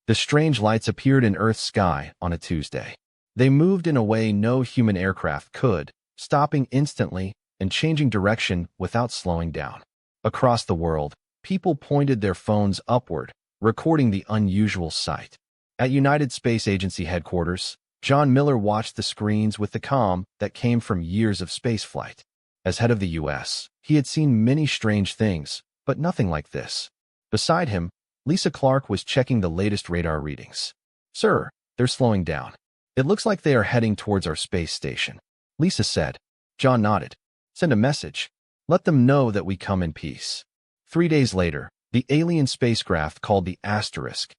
The strange lights appeared in Earth's sky on a Tuesday. They moved in a way no human aircraft could, stopping instantly and changing direction without slowing down. Across the world, people pointed their phones upward, recording the unusual sight. At United Space Agency headquarters, John Miller watched the screens with the calm that came from years of spaceflight. As head of the U.S., he had seen many strange things, but nothing like this. Beside him, Lisa Clark was checking the latest radar readings. "Sir, they're slowing down. It looks like they are heading towards our space station," Lisa said. John nodded. "Send a message. Let them know that we come in peace." 3 days later, the alien spacecraft called the Asterisk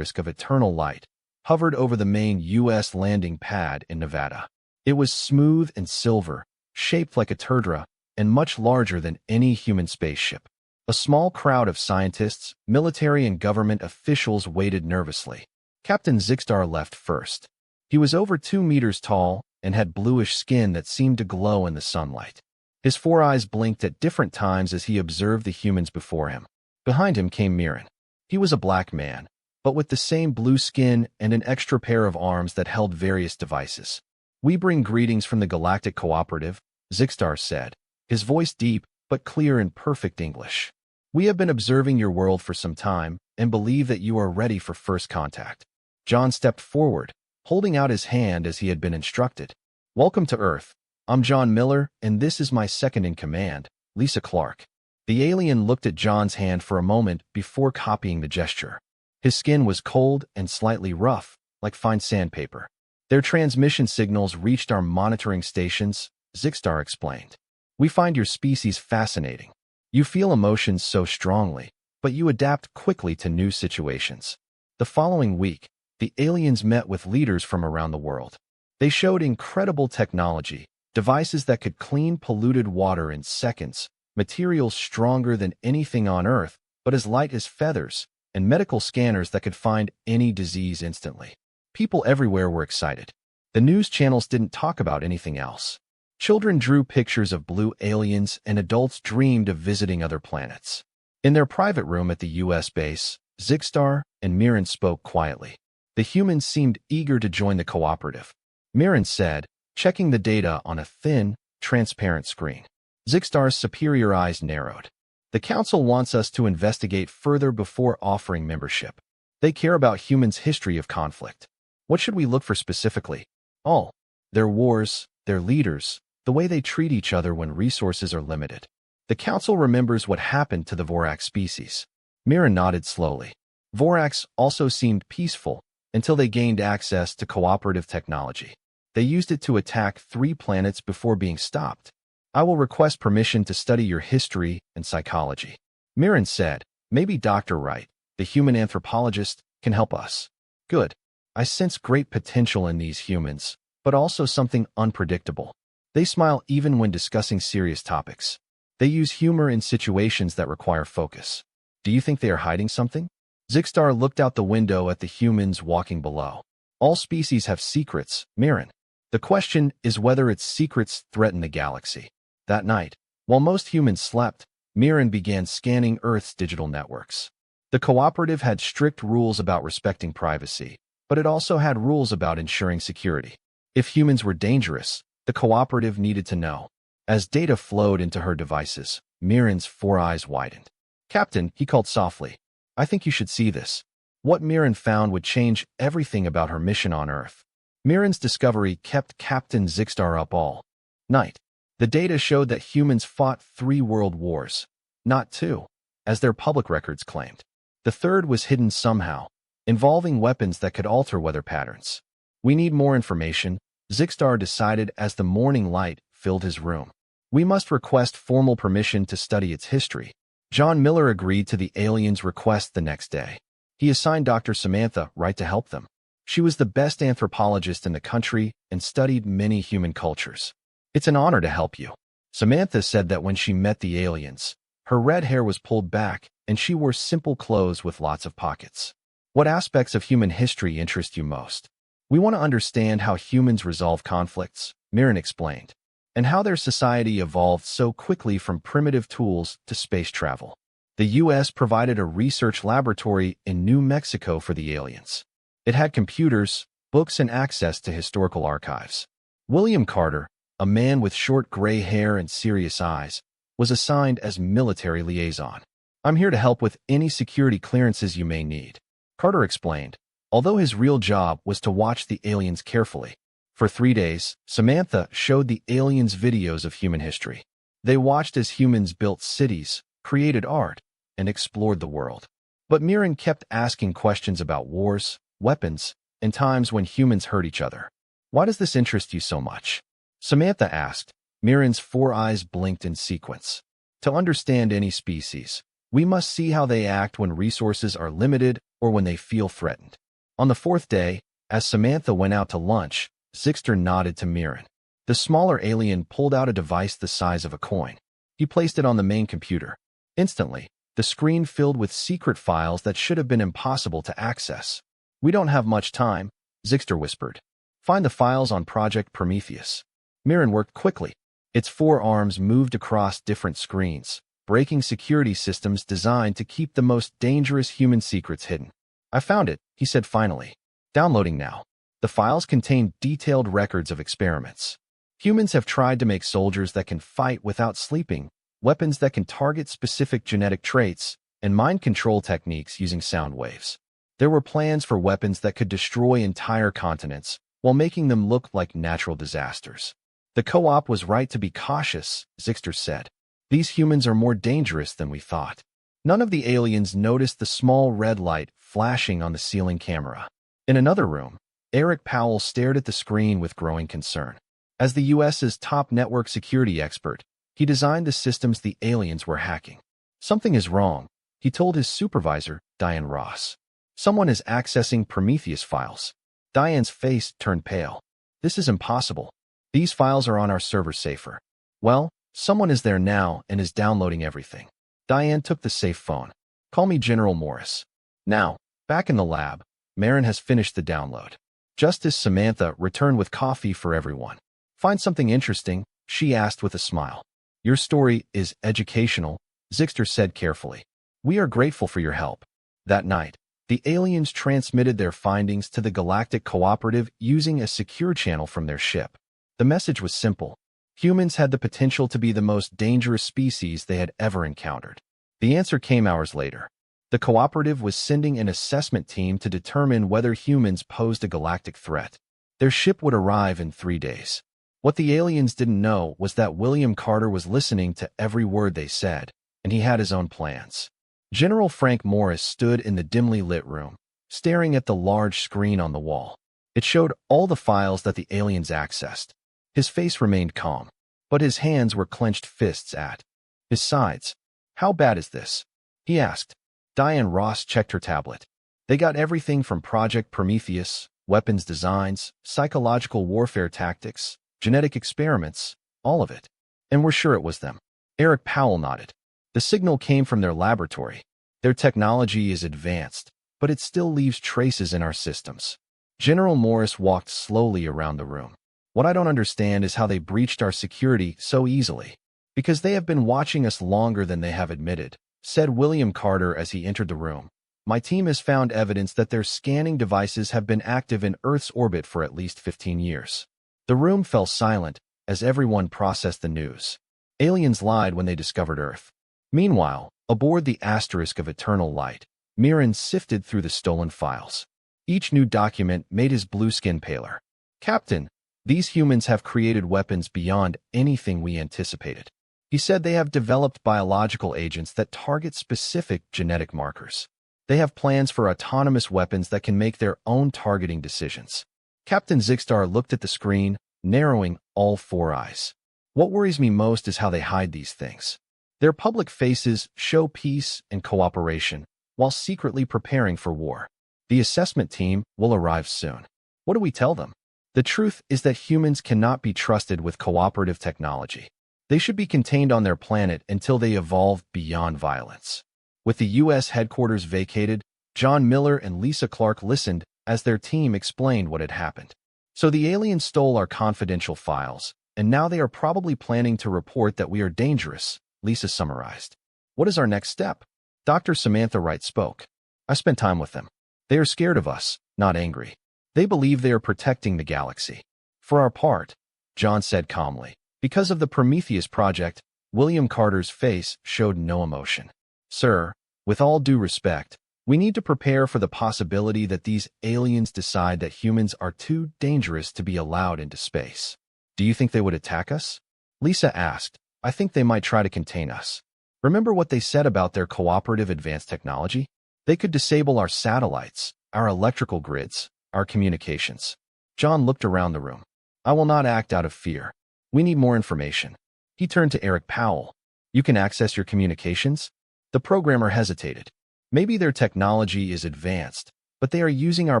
of Eternal Light, hovered over the main U.S. landing pad in Nevada. It was smooth and silver, shaped like a teardra, and much larger than any human spaceship. A small crowd of scientists, military and government officials waited nervously. Captain Zixtar left first. He was over 2 meters tall and had bluish skin that seemed to glow in the sunlight. His 4 eyes blinked at different times as he observed the humans before him. Behind him came Mirren. He was a black man, but with the same blue skin and an extra pair of arms that held various devices. "We bring greetings from the Galactic Cooperative," Zixtar said, his voice deep but clear in perfect English. "We have been observing your world for some time and believe that you are ready for first contact." John stepped forward, holding out his hand as he had been instructed. "Welcome to Earth. I'm John Miller, and this is my second in command, Lisa Clark." The alien looked at John's hand for a moment before copying the gesture. His skin was cold and slightly rough, like fine sandpaper. "Their transmission signals reached our monitoring stations," Zixtar explained. "We find your species fascinating. You feel emotions so strongly, but you adapt quickly to new situations." The following week, the aliens met with leaders from around the world. They showed incredible technology, devices that could clean polluted water in seconds, materials stronger than anything on Earth, but as light as feathers, and medical scanners that could find any disease instantly. People everywhere were excited. The news channels didn't talk about anything else. Children drew pictures of blue aliens, and adults dreamed of visiting other planets. In their private room at the U.S. base, Zixtar and Mirren spoke quietly. The humans seemed eager to join the cooperative. Mirren said, checking the data on a thin, transparent screen. Zixtar's superior eyes narrowed. "The Council wants us to investigate further before offering membership. They care about humans' history of conflict. What should we look for specifically?" "All. Their wars, their leaders, the way they treat each other when resources are limited. The Council remembers what happened to the Vorax species." Mirren nodded slowly. "Vorax also seemed peaceful until they gained access to cooperative technology. They used it to attack 3 planets before being stopped. I will request permission to study your history and psychology." Mirren said, "Maybe Dr. Wright, the human anthropologist, can help us." "Good. I sense great potential in these humans, but also something unpredictable. They smile even when discussing serious topics. They use humor in situations that require focus. Do you think they are hiding something?" Zixtar looked out the window at the humans walking below. "All species have secrets, Mirren. The question is whether its secrets threaten the galaxy." That night, while most humans slept, Mirren began scanning Earth's digital networks. The cooperative had strict rules about respecting privacy, but it also had rules about ensuring security. If humans were dangerous, the cooperative needed to know. As data flowed into her devices, Mirren's 4 eyes widened. "Captain," he called softly, "I think you should see this." What Mirren found would change everything about her mission on Earth. Mirren's discovery kept Captain Zixtar up all night. The data showed that humans fought 3 world wars, not 2, as their public records claimed. The third was hidden somehow, involving weapons that could alter weather patterns. "We need more information," Zixtar decided as the morning light filled his room. "We must request formal permission to study its history." John Miller agreed to the aliens' request the next day. He assigned Dr. Samantha Wright to help them. She was the best anthropologist in the country and studied many human cultures. "It's an honor to help you." Samantha said that when she met the aliens, her red hair was pulled back and she wore simple clothes with lots of pockets. "What aspects of human history interest you most?" "We want to understand how humans resolve conflicts," Mirren explained, "and how their society evolved so quickly from primitive tools to space travel." The U.S. provided a research laboratory in New Mexico for the aliens. It had computers, books, and access to historical archives. William Carter, a man with short gray hair and serious eyes, was assigned as military liaison. "I'm here to help with any security clearances you may need," Carter explained, although his real job was to watch the aliens carefully. For 3 days, Samantha showed the aliens videos of human history. They watched as humans built cities, created art, and explored the world. But Mirren kept asking questions about wars, weapons, and times when humans hurt each other. "Why does this interest you so much?" Samantha asked. Mirren's 4 eyes blinked in sequence. "To understand any species, we must see how they act when resources are limited or when they feel threatened." On the 4th day, as Samantha went out to lunch, Zixter nodded to Mirren. The smaller alien pulled out a device the size of a coin. He placed it on the main computer. Instantly, the screen filled with secret files that should have been impossible to access. "We don't have much time," Zixter whispered. "Find the files on Project Prometheus." Mirren worked quickly. Its 4 arms moved across different screens, breaking security systems designed to keep the most dangerous human secrets hidden. "I found it," he said finally. "Downloading now." The files contained detailed records of experiments. Humans have tried to make soldiers that can fight without sleeping, weapons that can target specific genetic traits, and mind control techniques using sound waves. There were plans for weapons that could destroy entire continents while making them look like natural disasters. "The co-op was right to be cautious," Zixter said. "These humans are more dangerous than we thought." None of the aliens noticed the small red light flashing on the ceiling camera. In another room, Eric Powell stared at the screen with growing concern. As the U.S.'s top network security expert, he designed the systems the aliens were hacking. "Something is wrong," he told his supervisor, Diane Ross. "Someone is accessing Prometheus files." Diane's face turned pale. "This is impossible. These files are on our server safer." "Well, someone is there now and is downloading everything." Diane took the safe phone. "Call me General Morris." Now, back in the lab, Mirren has finished the download. Just as Samantha returned with coffee for everyone. "Find something interesting?" she asked with a smile. "Your story is educational," Zixter said carefully. "We are grateful for your help." That night, the aliens transmitted their findings to the Galactic Cooperative using a secure channel from their ship. The message was simple. Humans had the potential to be the most dangerous species they had ever encountered. The answer came hours later. The cooperative was sending an assessment team to determine whether humans posed a galactic threat. Their ship would arrive in 3 days. What the aliens didn't know was that William Carter was listening to every word they said, and he had his own plans. General Frank Morris stood in the dimly lit room, staring at the large screen on the wall. It showed all the files that the aliens accessed. His face remained calm, but his hands were clenched fists at his sides. "How bad is this?" he asked. Diane Ross checked her tablet. "They got everything from Project Prometheus, weapons designs, psychological warfare tactics, genetic experiments, all of it. And we're sure it was them." Eric Powell nodded. "The signal came from their laboratory. Their technology is advanced, but it still leaves traces in our systems." General Morris walked slowly around the room. "What I don't understand is how they breached our security so easily." "Because they have been watching us longer than they have admitted," said William Carter as he entered the room. "My team has found evidence that their scanning devices have been active in Earth's orbit for at least 15 years. The room fell silent as everyone processed the news. Aliens lied when they discovered Earth. Meanwhile, aboard the Asterisk of Eternal Light, Mirren sifted through the stolen files. Each new document made his blue skin paler. "Captain, these humans have created weapons beyond anything we anticipated." He said they have developed biological agents that target specific genetic markers. They have plans for autonomous weapons that can make their own targeting decisions. Captain Zixter looked at the screen, narrowing all 4 eyes. "What worries me most is how they hide these things. Their public faces show peace and cooperation, while secretly preparing for war. The assessment team will arrive soon. What do we tell them? The truth is that humans cannot be trusted with cooperative technology. They should be contained on their planet until they evolve beyond violence." With the U.S. headquarters vacated, John Miller and Lisa Clark listened as their team explained what had happened. "So the aliens stole our confidential files, and now they are probably planning to report that we are dangerous," Lisa summarized. "What is our next step?" Dr. Samantha Wright spoke. I spent time with them. They are scared of us, not angry. They believe they are protecting the galaxy. For our part, John said calmly, because of the Prometheus project, William Carter's face showed no emotion. Sir, with all due respect, we need to prepare for the possibility that these aliens decide that humans are too dangerous to be allowed into space. Do you think they would attack us? Lisa asked. I think they might try to contain us. Remember what they said about their cooperative advanced technology? They could disable our satellites, our electrical grids, our communications. John looked around the room. I will not act out of fear. We need more information. He turned to Eric Powell. You can access your communications? The programmer hesitated. Maybe their technology is advanced, but they are using our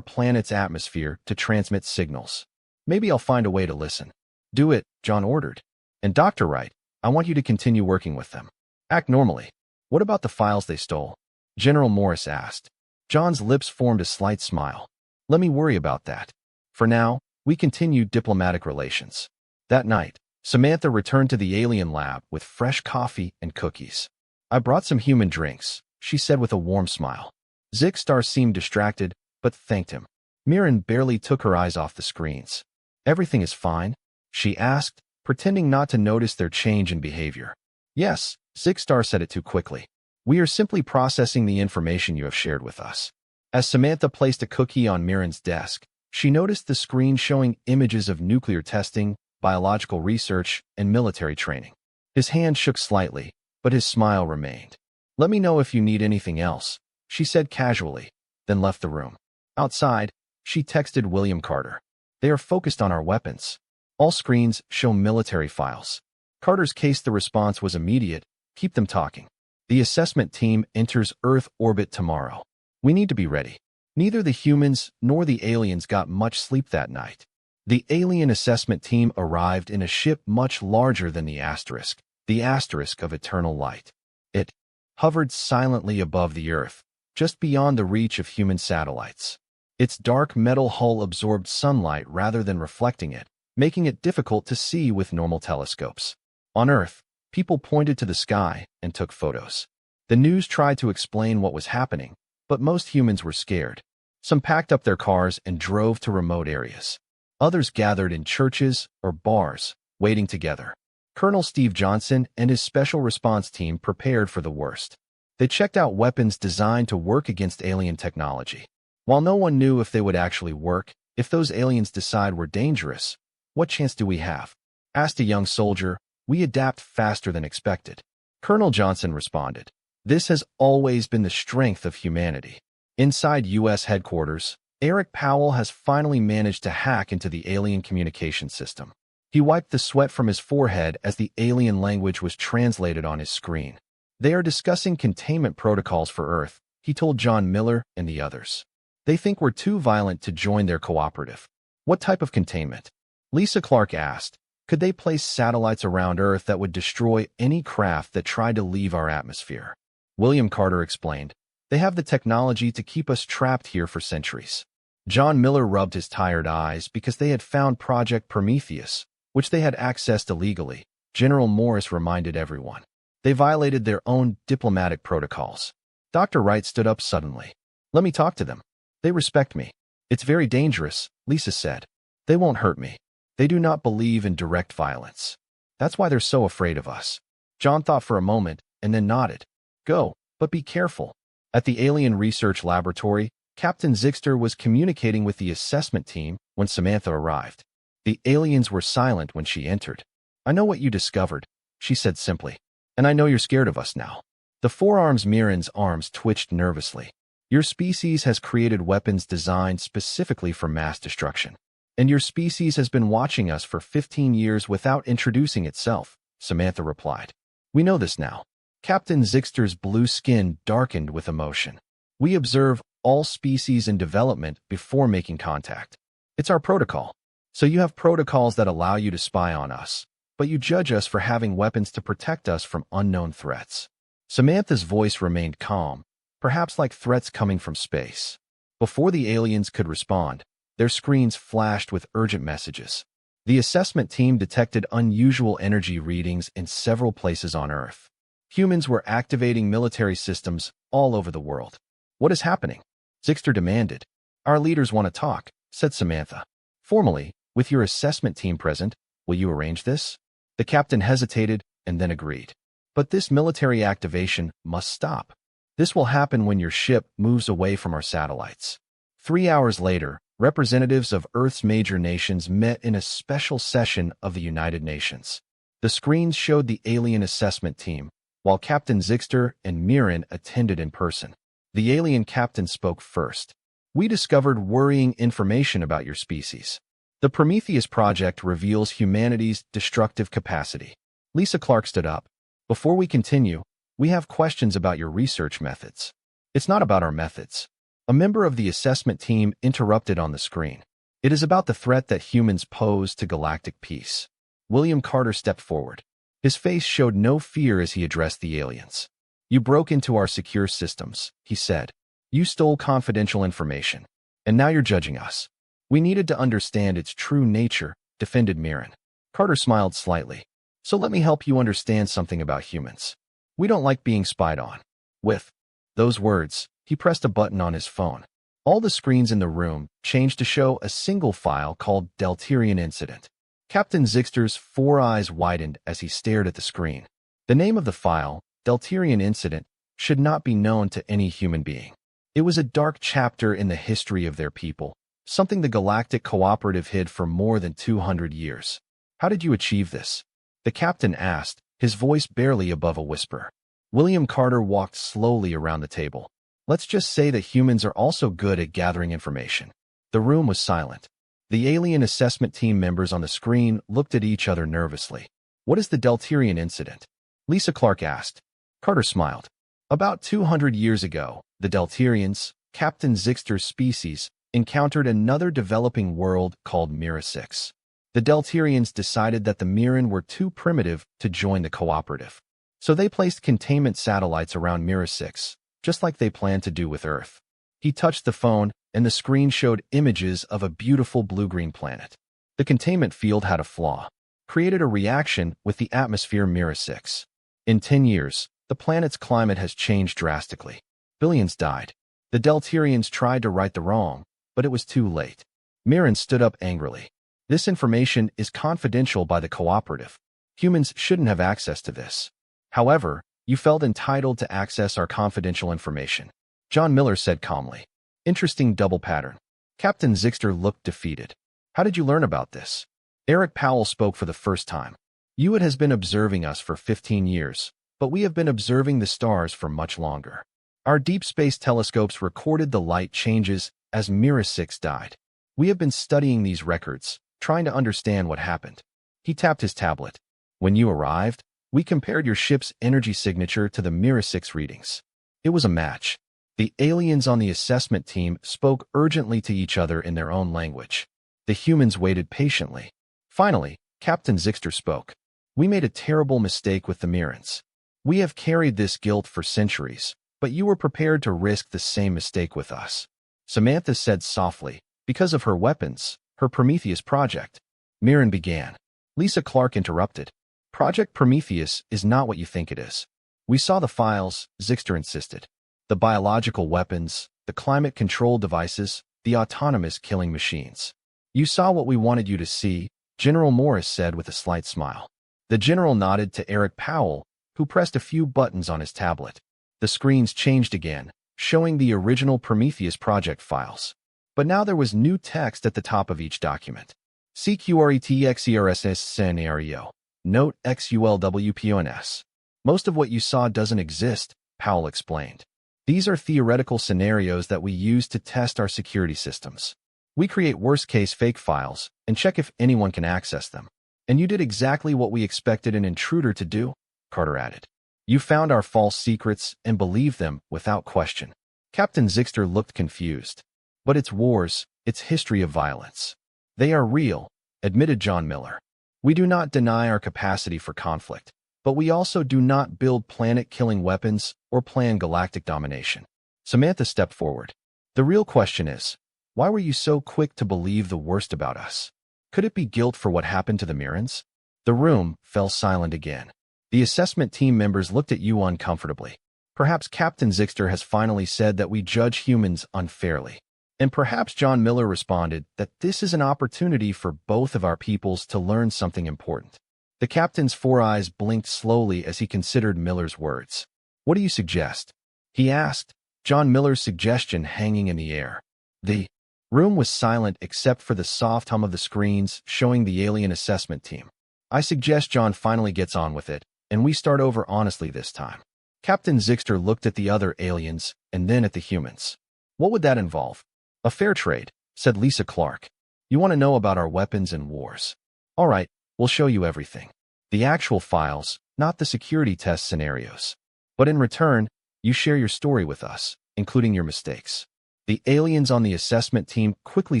planet's atmosphere to transmit signals. Maybe I'll find a way to listen. Do it, John ordered. And Dr. Wright, I want you to continue working with them. Act normally. What about the files they stole? General Morris asked. John's lips formed a slight smile. Let me worry about that. For now, we continue diplomatic relations. That night, Samantha returned to the alien lab with fresh coffee and cookies. I brought some human drinks, she said with a warm smile. Zixstar seemed distracted, but thanked him. Mirren barely took her eyes off the screens. Everything is fine? She asked, pretending not to notice their change in behavior. Yes, Zixstar said it too quickly. We are simply processing the information you have shared with us. As Samantha placed a cookie on Mirren's desk, she noticed the screen showing images of nuclear testing, biological research, and military training. His hand shook slightly, but his smile remained. Let me know if you need anything else, she said casually, then left the room. Outside, she texted William Carter. They are focused on our weapons. All screens show military files. Carter's case the response was immediate. Keep them talking. The assessment team enters Earth orbit tomorrow. We need to be ready. Neither the humans nor the aliens got much sleep that night. The alien assessment team arrived in a ship much larger than the Asterisk of eternal light. It hovered silently above the Earth, just beyond the reach of human satellites. Its dark metal hull absorbed sunlight rather than reflecting it, making it difficult to see with normal telescopes. On Earth, people pointed to the sky and took photos. The news tried to explain what was happening, but most humans were scared. Some packed up their cars and drove to remote areas. Others gathered in churches or bars, waiting together. Colonel Steve Johnson and his special response team prepared for the worst. They checked out weapons designed to work against alien technology. While no one knew if they would actually work, if those aliens decide we're dangerous, what chance do we have? Asked a young soldier. We adapt faster than expected. Colonel Johnson responded. This has always been the strength of humanity. Inside U.S. headquarters, Eric Powell has finally managed to hack into the alien communication system. He wiped the sweat from his forehead as the alien language was translated on his screen. They are discussing containment protocols for Earth, he told John Miller and the others. They think we're too violent to join their cooperative. What type of containment? Lisa Clark asked. Could they place satellites around Earth that would destroy any craft that tried to leave our atmosphere? William Carter explained. They have the technology to keep us trapped here for centuries. John Miller rubbed his tired eyes because they had found Project Prometheus, which they had accessed illegally. General Morris reminded everyone. They violated their own diplomatic protocols. Dr. Wright stood up suddenly. Let me talk to them. They respect me. It's very dangerous, Lisa said. They won't hurt me. They do not believe in direct violence. That's why they're so afraid of us. John thought for a moment and then nodded. Go, but be careful. At the Alien Research Laboratory, Captain Zixter was communicating with the assessment team when Samantha arrived. The aliens were silent when she entered. I know what you discovered, she said simply. And I know you're scared of us now. The forearms Mirren's arms twitched nervously. Your species has created weapons designed specifically for mass destruction. And your species has been watching us for 15 years without introducing itself, Samantha replied. We know this now. Captain Zixter's blue skin darkened with emotion. We observe all species in development before making contact. It's our protocol. So you have protocols that allow you to spy on us, but you judge us for having weapons to protect us from unknown threats. Samantha's voice remained calm, perhaps like threats coming from space. Before the aliens could respond, their screens flashed with urgent messages. The assessment team detected unusual energy readings in several places on Earth. Humans were activating military systems all over the world. What is happening? Zixter demanded. Our leaders want to talk, said Samantha. Formally, with your assessment team present, will you arrange this? The captain hesitated and then agreed. But this military activation must stop. This will happen when your ship moves away from our satellites. 3 hours later, representatives of Earth's major nations met in a special session of the United Nations. The screens showed the alien assessment team, while Captain Zixter and Mirren attended in person. The alien captain spoke first. We discovered worrying information about your species. The Prometheus project reveals humanity's destructive capacity. Lisa Clark stood up. Before we continue, we have questions about your research methods. It's not about our methods. A member of the assessment team interrupted on the screen. It is about the threat that humans pose to galactic peace. William Carter stepped forward. His face showed no fear as he addressed the aliens. You broke into our secure systems, he said. You stole confidential information. And now you're judging us. We needed to understand its true nature, defended Mirren. Carter smiled slightly. So let me help you understand something about humans. We don't like being spied on. With those words, he pressed a button on his phone. All the screens in the room changed to show a single file called Deltirian Incident. Captain Zixter's 4 eyes widened as he stared at the screen. The name of the file, Deltirian Incident, should not be known to any human being. It was a dark chapter in the history of their people, something the Galactic Cooperative hid for more than 200 years. How did you achieve this? The captain asked, his voice barely above a whisper. William Carter walked slowly around the table. Let's just say that humans are also good at gathering information. The room was silent. The alien assessment team members on the screen looked at each other nervously. What is the Deltirian Incident? Lisa Clark asked. Carter smiled. About 200 years ago, the Deltirians, Captain Zixter's species, encountered another developing world called Mira 6. The Deltirians decided that the Mirren were too primitive to join the cooperative. So they placed containment satellites around Mira 6, just like they planned to do with Earth. He touched the phone, and the screen showed images of a beautiful blue-green planet. The containment field had a flaw, created a reaction with the atmosphere Mira 6. In 10 years, the planet's climate has changed drastically. Billions died. The Deltirians tried to right the wrong, but it was too late. Mirren stood up angrily. This information is confidential by the cooperative. Humans shouldn't have access to this. However, you felt entitled to access our confidential information. John Miller said calmly. Interesting double pattern. Captain Zixter looked defeated. How did you learn about this? Eric Powell spoke for the first time. Hewitt has been observing us for 15 years, but we have been observing the stars for much longer. Our deep space telescopes recorded the light changes as Mira 6 died. We have been studying these records, trying to understand what happened. He tapped his tablet. When you arrived, we compared your ship's energy signature to the Mira 6 readings. It was a match. The aliens on the assessment team spoke urgently to each other in their own language. The humans waited patiently. Finally, Captain Zixter spoke. We made a terrible mistake with the Mirrens. We have carried this guilt for centuries, but you were prepared to risk the same mistake with us. Samantha said softly, because of her weapons, her Prometheus project. Mirren began. Lisa Clark interrupted. Project Prometheus is not what you think it is. We saw the files, Zixter insisted. The biological weapons, the climate control devices, the autonomous killing machines. You saw what we wanted you to see, General Morris said with a slight smile. The general nodded to Eric Powell, who pressed a few buttons on his tablet. The screens changed again, showing the original Prometheus project files. But now there was new text at the top of each document. CQRETXERSS scenario. Note XULWPONS. Most of what you saw doesn't exist, Powell explained. These are theoretical scenarios that we use to test our security systems. We create worst-case fake files and check if anyone can access them. And you did exactly what we expected an intruder to do, Carter added. You found our false secrets and believed them without question. Captain Zixter looked confused. But it's wars, it's history of violence. They are real, admitted John Miller. We do not deny our capacity for conflict, but we also do not build planet-killing weapons or plan galactic domination. Samantha stepped forward. The real question is, why were you so quick to believe the worst about us? Could it be guilt for what happened to the Mirrens? The room fell silent again. The assessment team members looked at you uncomfortably. Perhaps Captain Zixter has finally said that we judge humans unfairly. And perhaps John Miller responded that this is an opportunity for both of our peoples to learn something important. The captain's four eyes blinked slowly as he considered Miller's words. What do you suggest? He asked, John Miller's suggestion hanging in the air. The room was silent except for the soft hum of the screens showing the alien assessment team. I suggest John finally gets on with it, and we start over honestly this time. Captain Zixter looked at the other aliens and then at the humans. What would that involve? A fair trade, said Lisa Clark. You want to know about our weapons and wars? All right, we'll show you everything. The actual files, not the security test scenarios. But in return, you share your story with us, including your mistakes. The aliens on the assessment team quickly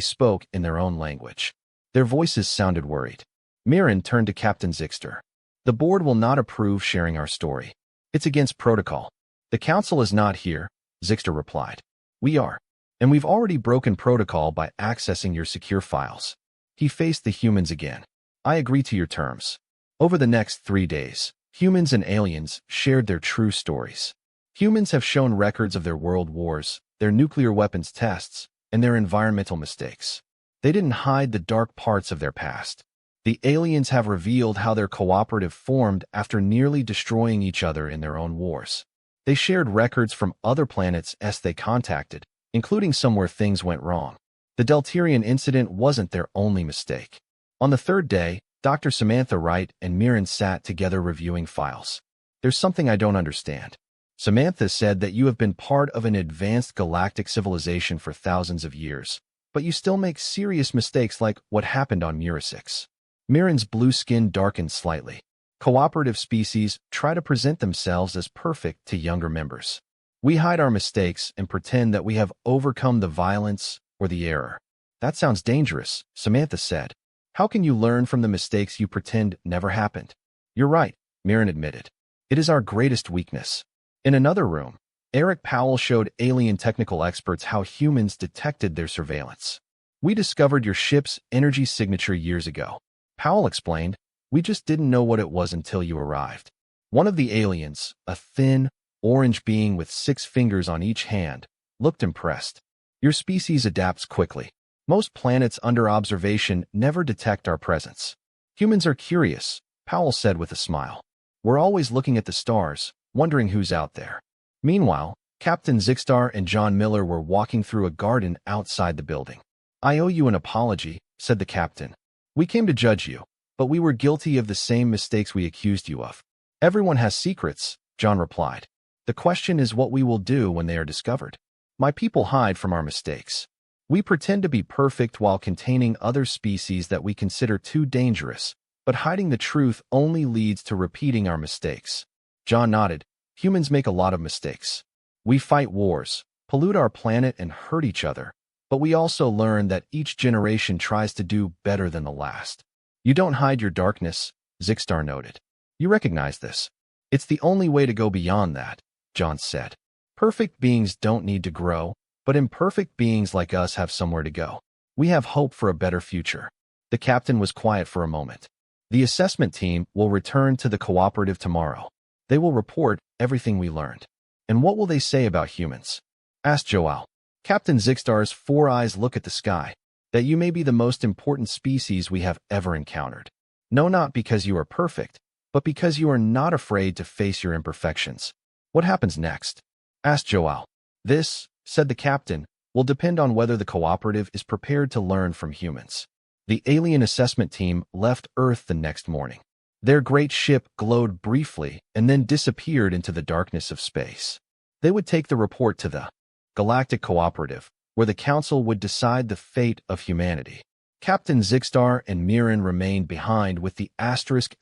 spoke in their own language. Their voices sounded worried. Mirren turned to Captain Zixter. The board will not approve sharing our story. It's against protocol. The council is not here, Zixter replied. We are. And we've already broken protocol by accessing your secure files. He faced the humans again. I agree to your terms. Over the next 3 days, humans and aliens shared their true stories. Humans have shown records of their world wars, their nuclear weapons tests, and their environmental mistakes. They didn't hide the dark parts of their past. The aliens have revealed how their cooperative formed after nearly destroying each other in their own wars. They shared records from other planets they contacted, including some where things went wrong. The Deltarian incident wasn't their only mistake. On the third day, Dr. Samantha Wright and Mirren sat together reviewing files. There's something I don't understand. Samantha said that you have been part of an advanced galactic civilization for thousands of years, but you still make serious mistakes like what happened on Murasix. Mirren's blue skin darkened slightly. Cooperative species try to present themselves as perfect to younger members. We hide our mistakes and pretend that we have overcome the violence or the error. That sounds dangerous, Samantha said. How can you learn from the mistakes you pretend never happened? You're right, Mirren admitted. It is our greatest weakness. In another room, Eric Powell showed alien technical experts how humans detected their surveillance. We discovered your ship's energy signature years ago. Powell explained, we just didn't know what it was until you arrived. One of the aliens, a thin, orange being with 6 fingers on each hand, looked impressed. Your species adapts quickly. Most planets under observation never detect our presence. Humans are curious, Powell said with a smile. We're always looking at the stars, wondering who's out there. Meanwhile, Captain Zixter and John Miller were walking through a garden outside the building. I owe you an apology, said the captain. We came to judge you, but we were guilty of the same mistakes we accused you of. Everyone has secrets, John replied. The question is what we will do when they are discovered. My people hide from our mistakes. We pretend to be perfect while containing other species that we consider too dangerous, but hiding the truth only leads to repeating our mistakes. John nodded. Humans make a lot of mistakes. We fight wars, pollute our planet, and hurt each other, but we also learn that each generation tries to do better than the last. You don't hide your darkness, Zixter noted. You recognize this. It's the only way to go beyond that, John said. Perfect beings don't need to grow, but imperfect beings like us have somewhere to go. We have hope for a better future. The captain was quiet for a moment. The assessment team will return to the cooperative tomorrow. They will report everything we learned. And what will they say about humans? Asked Joao. Captain Zixter's 4 eyes look at the sky. That you may be the most important species we have ever encountered. No, not because you are perfect, but because you are not afraid to face your imperfections. What happens next? Asked Joao. This, said the captain, will depend on whether the cooperative is prepared to learn from humans. The alien assessment team left Earth the next morning. Their great ship glowed briefly and then disappeared into the darkness of space. They would take the report to the Galactic Cooperative, where the Council would decide the fate of humanity. Captain Zixter and Mirren remained behind with the asterisk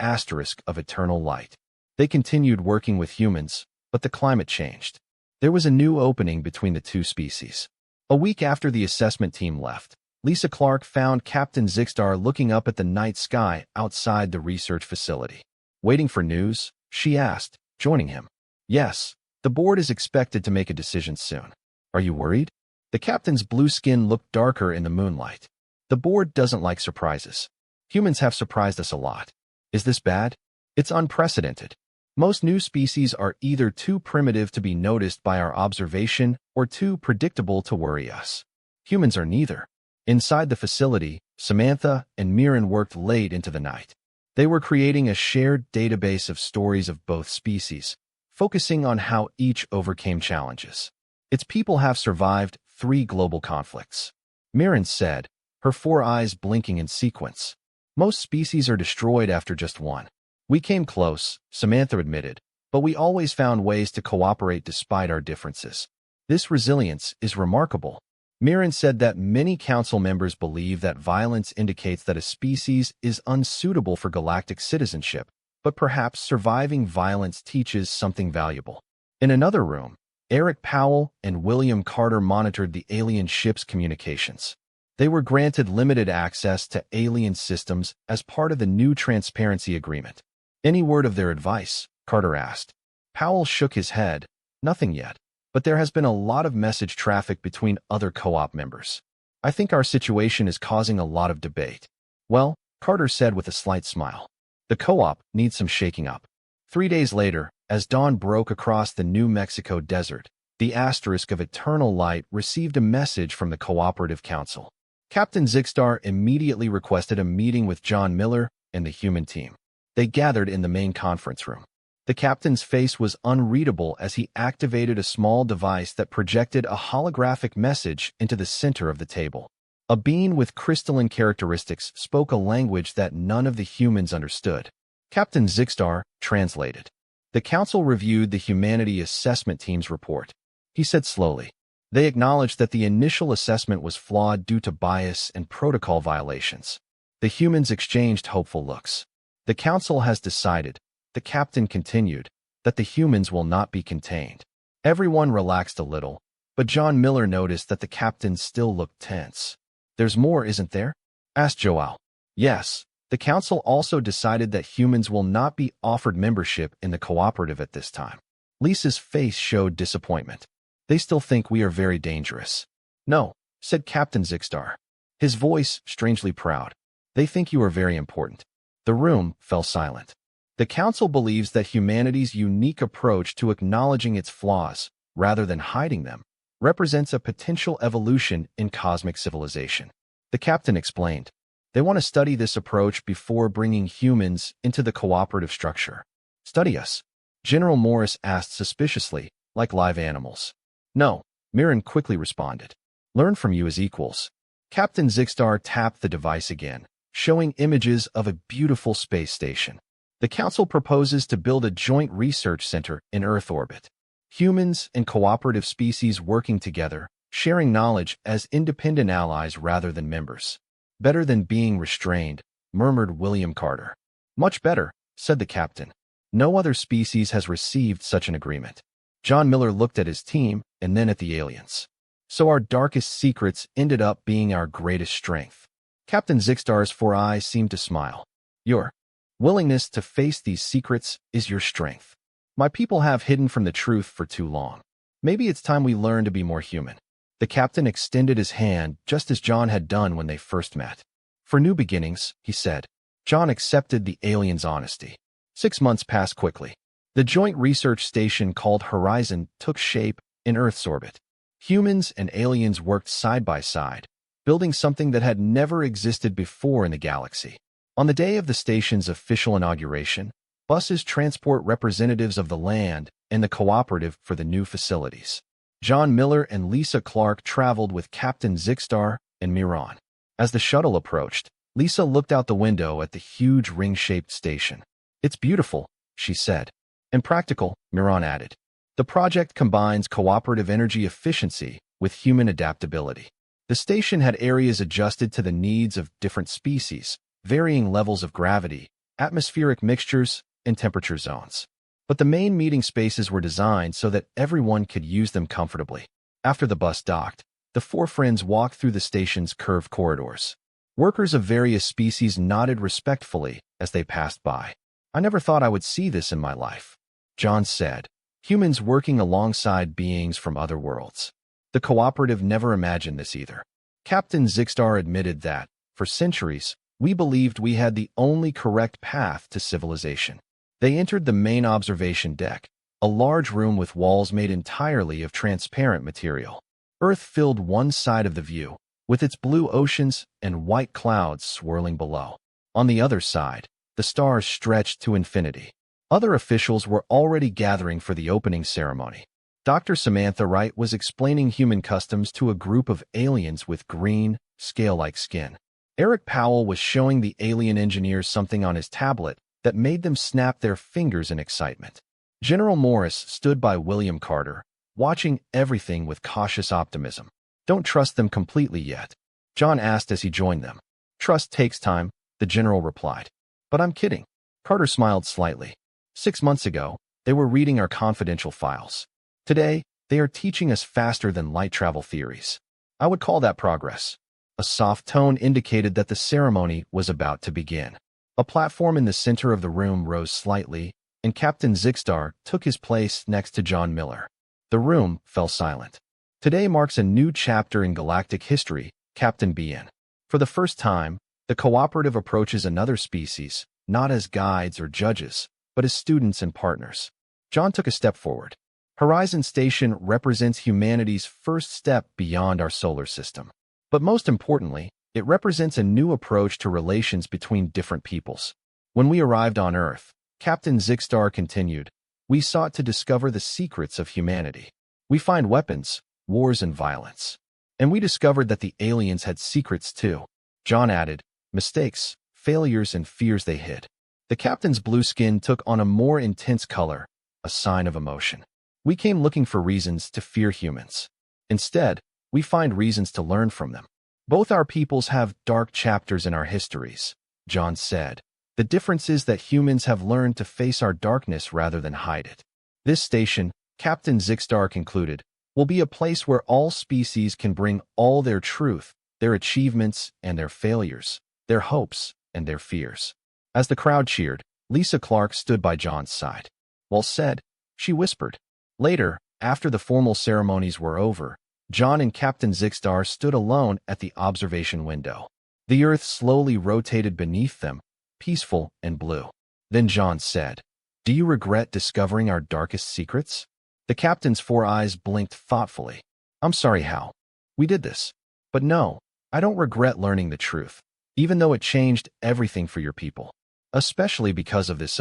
of eternal light. They continued working with humans, but the climate changed. There was a new opening between the two species. A week after the assessment team left, Lisa Clark found Captain Zixter looking up at the night sky outside the research facility. Waiting for news? She asked, joining him. Yes, the board is expected to make a decision soon. Are you worried? The captain's blue skin looked darker in the moonlight. The board doesn't like surprises. Humans have surprised us a lot. Is this bad? It's unprecedented. Most new species are either too primitive to be noticed by our observation or too predictable to worry us. Humans are neither. Inside the facility, Samantha and Mirren worked late into the night. They were creating a shared database of stories of both species, focusing on how each overcame challenges. Its people have survived 3 global conflicts, Mirren said, her 4 eyes blinking in sequence. Most species are destroyed after just one. We came close, Samantha admitted, but we always found ways to cooperate despite our differences. This resilience is remarkable. Mirren said that many council members believe that violence indicates that a species is unsuitable for galactic citizenship, but perhaps surviving violence teaches something valuable. In another room, Eric Powell and William Carter monitored the alien ship's communications. They were granted limited access to alien systems as part of the new transparency agreement. Any word of their advice? Carter asked. Powell shook his head. Nothing yet. But there has been a lot of message traffic between other co-op members. I think our situation is causing a lot of debate. Well, Carter said with a slight smile. The co-op needs some shaking up. 3 days later, as dawn broke across the New Mexico desert, the asterisk of eternal light received a message from the Cooperative Council. Captain Zigstar immediately requested a meeting with John Miller and the human team. They gathered in the main conference room. The captain's face was unreadable as he activated a small device that projected a holographic message into the center of the table. A being with crystalline characteristics spoke a language that none of the humans understood. Captain Zigstar translated. The council reviewed the Humanity Assessment Team's report. He said slowly. They acknowledged that the initial assessment was flawed due to bias and protocol violations. The humans exchanged hopeful looks. The council has decided, the captain continued, that the humans will not be contained. Everyone relaxed a little, but John Miller noticed that the captain still looked tense. There's more, isn't there? Asked Joao. Yes. The council also decided that humans will not be offered membership in the cooperative at this time. Lisa's face showed disappointment. They still think we are very dangerous. No, said Captain Zigstar, his voice strangely proud. They think you are very important. The room fell silent. The council believes that humanity's unique approach to acknowledging its flaws, rather than hiding them, represents a potential evolution in cosmic civilization. The captain explained. They want to study this approach before bringing humans into the cooperative structure. Study us? General Morris asked suspiciously, like live animals. No, Mirren quickly responded. Learn from you as equals. Captain Zigstar tapped the device again, showing images of a beautiful space station. The council proposes to build a joint research center in Earth orbit. Humans and cooperative species working together, sharing knowledge as independent allies rather than members. Better than being restrained, murmured William Carter. Much better, said the captain. No other species has received such an agreement. John Miller looked at his team and then at the aliens. So our darkest secrets ended up being our greatest strength. Captain Zigstar's 4 eyes seemed to smile. Your willingness to face these secrets is your strength. My people have hidden from the truth for too long. Maybe it's time we learn to be more human. The captain extended his hand just as John had done when they first met. For new beginnings, he said. John accepted the alien's honesty. 6 months passed quickly. The joint research station called Horizon took shape in Earth's orbit. Humans and aliens worked side by side, building something that had never existed before in the galaxy. On the day of the station's official inauguration, buses transport representatives of the land and the cooperative for the new facilities. John Miller and Lisa Clark traveled with Captain Zigstar and Miran. As the shuttle approached, Lisa looked out the window at the huge ring-shaped station. It's beautiful, she said. And practical, Miran added. The project combines cooperative energy efficiency with human adaptability. The station had areas adjusted to the needs of different species, varying levels of gravity, atmospheric mixtures, and temperature zones. But the main meeting spaces were designed so that everyone could use them comfortably. After the bus docked, the 4 friends walked through the station's curved corridors. Workers of various species nodded respectfully as they passed by. I never thought I would see this in my life, John said. Humans working alongside beings from other worlds. The cooperative never imagined this either. Captain Zigstar admitted that, for centuries, we believed we had the only correct path to civilization. They entered the main observation deck, a large room with walls made entirely of transparent material. Earth filled one side of the view, with its blue oceans and white clouds swirling below. On the other side, the stars stretched to infinity. Other officials were already gathering for the opening ceremony. Dr. Samantha Wright was explaining human customs to a group of aliens with green, scale-like skin. Eric Powell was showing the alien engineers something on his tablet that made them snap their fingers in excitement. General Morris stood by William Carter, watching everything with cautious optimism. "Don't trust them completely yet," John asked as he joined them. "Trust takes time," the general replied. "But I'm kidding." Carter smiled slightly. 6 months ago, they were reading our confidential files. Today, they are teaching us faster than light travel theories. I would call that progress. A soft tone indicated that the ceremony was about to begin. A platform in the center of the room rose slightly, and Captain Zixstar took his place next to John Miller. The room fell silent. "Today marks a new chapter in galactic history," Captain began. "For the first time, the cooperative approaches another species, not as guides or judges, but as students and partners." John took a step forward. "Horizon Station represents humanity's first step beyond our solar system. But most importantly, it represents a new approach to relations between different peoples. When we arrived on Earth," Captain Zixstar continued, "we sought to discover the secrets of humanity. We find weapons, wars, and violence. And we discovered that the aliens had secrets too." John added, "Mistakes, failures, and fears they hid." The captain's blue skin took on a more intense color, a sign of emotion. "We came looking for reasons to fear humans. Instead, we find reasons to learn from them. Both our peoples have dark chapters in our histories," John said. "The difference is that humans have learned to face our darkness rather than hide it. This station," Captain Zixstar concluded, "will be a place where all species can bring all their truth, their achievements and their failures, their hopes and their fears." As the crowd cheered, Lisa Clark stood by John's side. "Well said," she whispered. Later, after the formal ceremonies were over, John and Captain Zixstar stood alone at the observation window. The Earth slowly rotated beneath them, peaceful and blue. Then John said, "Do you regret discovering our darkest secrets?" The captain's 4 eyes blinked thoughtfully. "I'm sorry, Hal. We did this. But no, I don't regret learning the truth, even though it changed everything for your people. Especially because of this,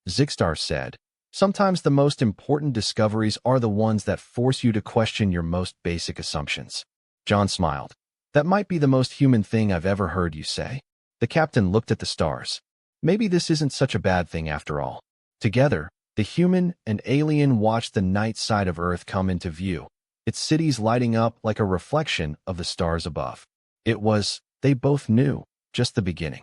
Zixstar said. Sometimes the most important discoveries are the ones that force you to question your most basic assumptions." John smiled. "That might be the most human thing I've ever heard you say." The captain looked at the stars. "Maybe this isn't such a bad thing after all." Together, the human and alien watched the night side of Earth come into view, its cities lighting up like a reflection of the stars above. It was, they both knew, just the beginning.